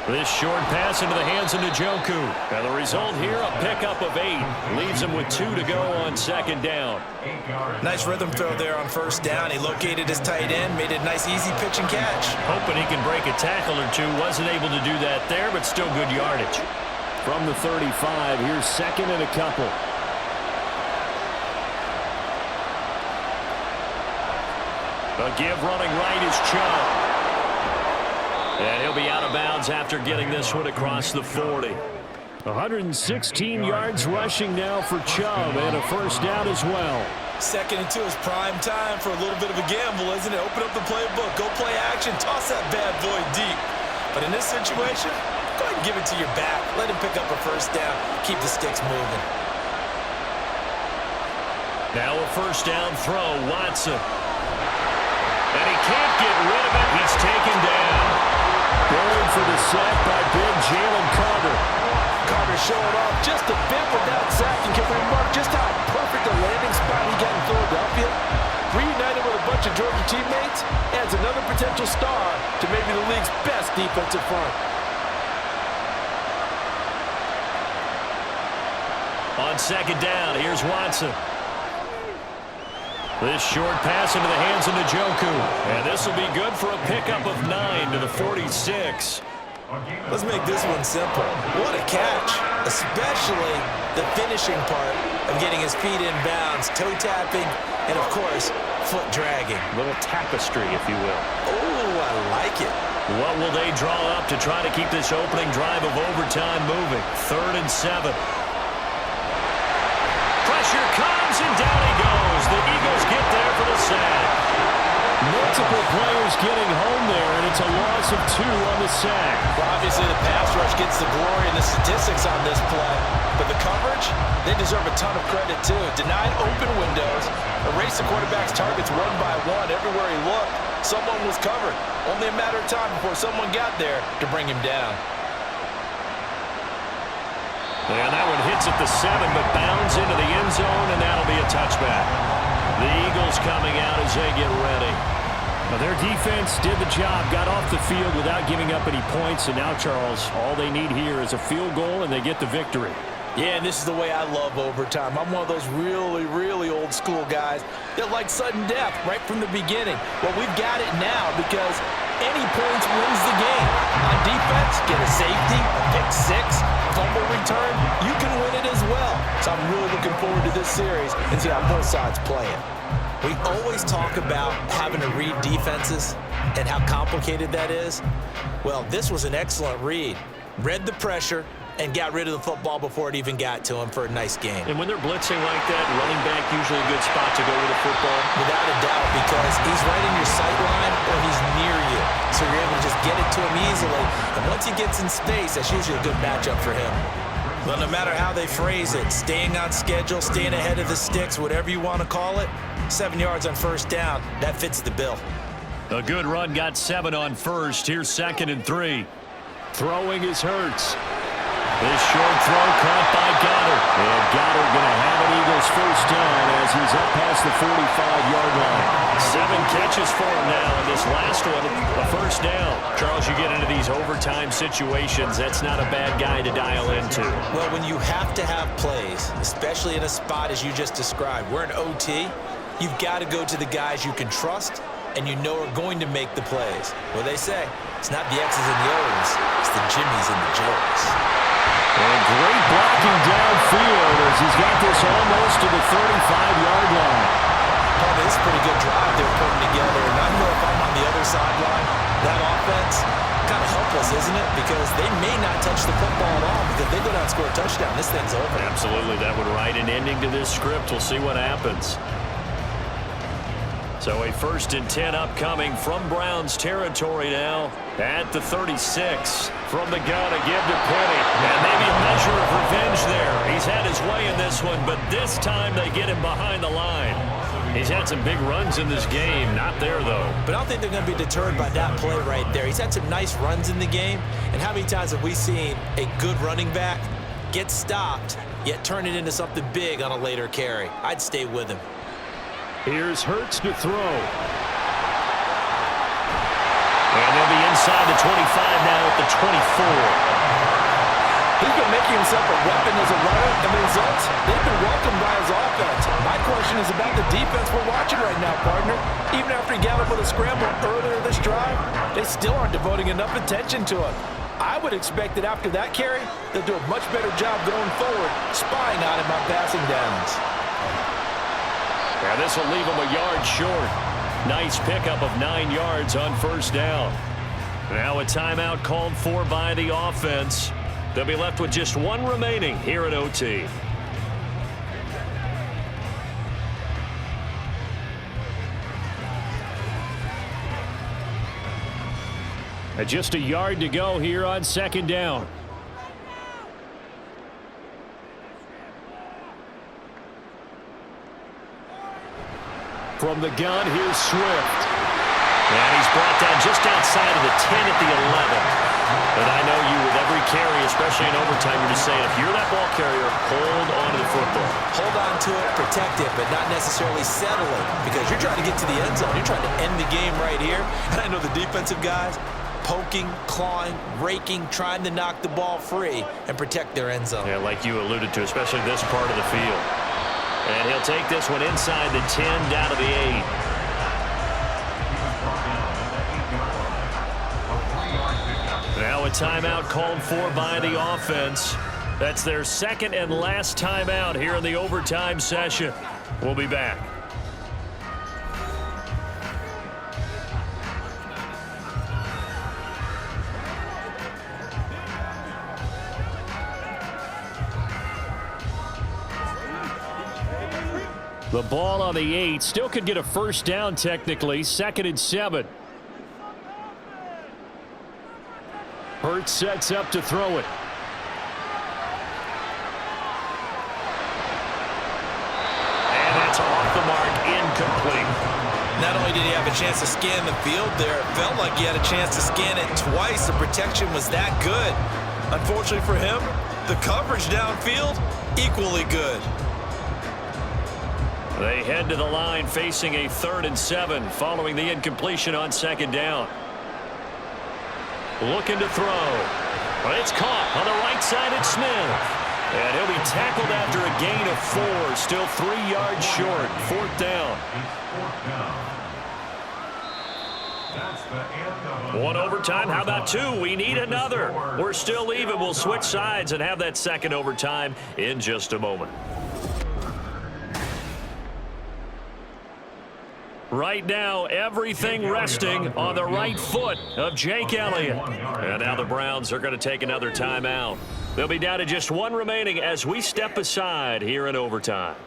Speaker 2: This short pass into the hands of Njoku. And the result here, a pickup of 8. Leaves him with 2 to go on second down.
Speaker 5: Nice rhythm throw there on first down. He located his tight end, made it a nice, easy pitch and catch.
Speaker 2: Hoping he can break a tackle or two. Wasn't able to do that there, but still good yardage. From the 35, here's second and a couple. A give running right is Chubb. And he'll be out of bounds after getting this one across the 40. 116 yards rushing now for Chubb, and a first down as well.
Speaker 5: 2nd and 2 is prime time for a little bit of a gamble, isn't it? Open up the playbook, go play action, toss that bad boy deep. But in this situation, go ahead and give it to your back. Let him pick up a first down, keep the sticks moving.
Speaker 2: Now a first down throw, Watson. And he can't get rid of it. He's taken down. Going for the sack by big Jalen Carter.
Speaker 3: Carter showing off just a bit with that sack, and can we remark just how perfect a landing spot he got in Philadelphia? Reunited with a bunch of Georgia teammates, adds another potential star to maybe the league's best defensive front.
Speaker 2: On second down, here's Watson. This short pass into the hands of Njoku. And this will be good for a pickup of 9 to the 46.
Speaker 5: Let's make this one simple. What a catch, especially the finishing part of getting his feet in bounds, toe tapping, and of course, foot dragging.
Speaker 2: A little tapestry, if you will.
Speaker 5: Oh, I like it.
Speaker 2: What will they draw up to try to keep this opening drive of overtime moving? 3rd and 7. Pressure comes, and down he goes. The Eagles get there for the sack. Multiple players getting home there, and it's a loss of 2 on the sack.
Speaker 5: Well, obviously, the pass rush gets the glory and the statistics on this play. But the coverage, they deserve a ton of credit, too. Denied open windows, erased the quarterback's targets one by one. Everywhere he looked, someone was covered. Only a matter of time before someone got there to bring him down.
Speaker 2: And that one hits at the 7, but bounds into the end zone, and that'll be a touchback. The Eagles coming out as they get ready. Now their defense did the job, got off the field without giving up any points, and now, Charles, all they need here is a field goal, and they get the victory.
Speaker 5: Yeah, and this is the way I love overtime. I'm one of those really, really old school guys that like sudden death right from the beginning. Well, we've got it now because any points wins the game. On defense, get a safety, a pick 6, fumble return, you can win it as well. So I'm really looking forward to this series and see how both sides play it. We always talk about having to read defenses and how complicated that is. Well, this was an excellent read. Read the pressure and got rid of the football before it even got to him for a nice game.
Speaker 2: And when they're blitzing like that, running back usually a good spot to go with the football.
Speaker 5: Without a doubt, because he's right in your sight line or he's near you. So you're able to just get it to him easily. And once he gets in space, that's usually a good matchup for him. But no matter how they phrase it, staying on schedule, staying ahead of the sticks, whatever you want to call it, 7 yards on first down, that fits the bill.
Speaker 2: A good run got 7 on first. Here's 2nd and 3. Throwing is Hurts. This short throw caught by Goddard. And Goddard going to have an Eagles first down as he's up past the 45-yard line. 7 catches for him now, and this last one, a first down. Charles, you get into these overtime situations, that's not a bad guy to dial into.
Speaker 5: Well, when you have to have plays, especially in a spot as you just described, we're in OT, you've got to go to the guys you can trust and you know are going to make the plays. Well, they say, it's not the X's and the O's, it's the Jimmies and the Joes.
Speaker 2: And great blocking downfield as he's got this almost to the 35-yard line.
Speaker 5: Oh, this is a pretty good drive they're putting together. And I know if I'm on the other sideline, that offense, kind of helpless, isn't it? Because they may not touch the football at all. Because if they go down and score a touchdown, this thing's over.
Speaker 2: Absolutely. That would write an ending to this script. We'll see what happens. So a 1st and 10 upcoming from Browns territory now at the 36. From the gun, a give to Penny. And maybe a measure of revenge there. He's had his way in this one, but this time they get him behind the line. He's had some big runs in this game. Not there, though.
Speaker 3: But I don't think they're going to be deterred by that play right there. He's had some nice runs in the game. And how many times have we seen a good running back get stopped, yet turn it into something big on a later carry? I'd stay with him.
Speaker 2: Here's Hurts to throw. And they'll be inside the 25 now at the 24.
Speaker 3: He's been making himself a weapon as a runner, and the results, they've been welcomed by his offense. My question is about the defense we're watching right now, partner. Even after he got up with a scramble earlier this drive, they still aren't devoting enough attention to him. I would expect that after that carry, they'll do a much better job going forward, spying on him on passing downs.
Speaker 2: Now this will leave him a yard short. Nice pickup of 9 yards on 1st down. Now a timeout called for by the offense. They'll be left with just 1 remaining here at OT. Just a yard to go here on 2nd down. From the gun, here's Swift. And he's brought down just outside of the 10 at the 11. But I know you, with every carry, especially in overtime, you're just saying, if you're that ball carrier, hold on to the football.
Speaker 3: Hold on to it, protect it, but not necessarily settle it, because you're trying to get to the end zone. You're trying to end the game right here. And I know the defensive guys, poking, clawing, raking, trying to knock the ball free and protect their end zone.
Speaker 2: Yeah, like you alluded to, especially this part of the field. And he'll take this one inside the 10, down to the 8. Now a timeout called for by the offense. That's their 2nd and last timeout here in the overtime session. We'll be back. The ball on the 8. Still could get a 1st down technically. 2nd and 7. Hurts sets up to throw it. And that's off the mark, incomplete.
Speaker 3: Not only did he have a chance to scan the field there, it felt like he had a chance to scan it twice. The protection was that good. Unfortunately for him, the coverage downfield, equally good.
Speaker 2: They head to the line facing a 3rd and 7 following the incompletion on 2nd down. Looking to throw. But it's caught on the right side at Smith. And he'll be tackled after a gain of 4. Still 3 yards short. 4th down. One overtime. How about 2? We need another. We're still even. We'll switch sides and have that 2nd overtime in just a moment. Right now, everything resting on the right foot of Jake Elliott. And now the Browns are going to take another timeout. They'll be down to just 1 remaining as we step aside here in overtime.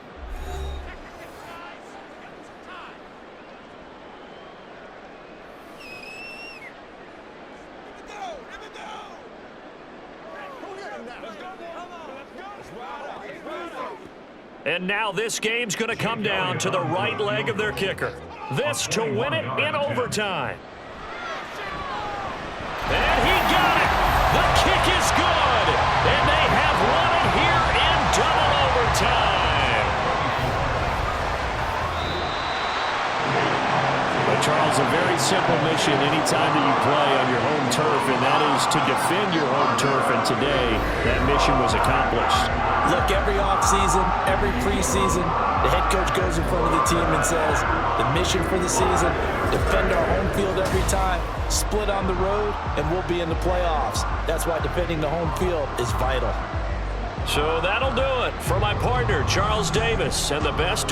Speaker 2: And now this game's going to come down to the right leg of their kicker. This to win it in overtime. And he got it. The kick is good. And they have won it here in double overtime. But Charles, a very simple mission anytime that you play on your home turf, and that is to defend your home turf. And today, that mission was accomplished.
Speaker 3: Look, every offseason, every preseason, the head coach goes in front of the team and says, the mission for the season, defend our home field every time, split on the road, and we'll be in the playoffs. That's why defending the home field is vital.
Speaker 2: So that'll do it for my partner, Charles Davis, and the best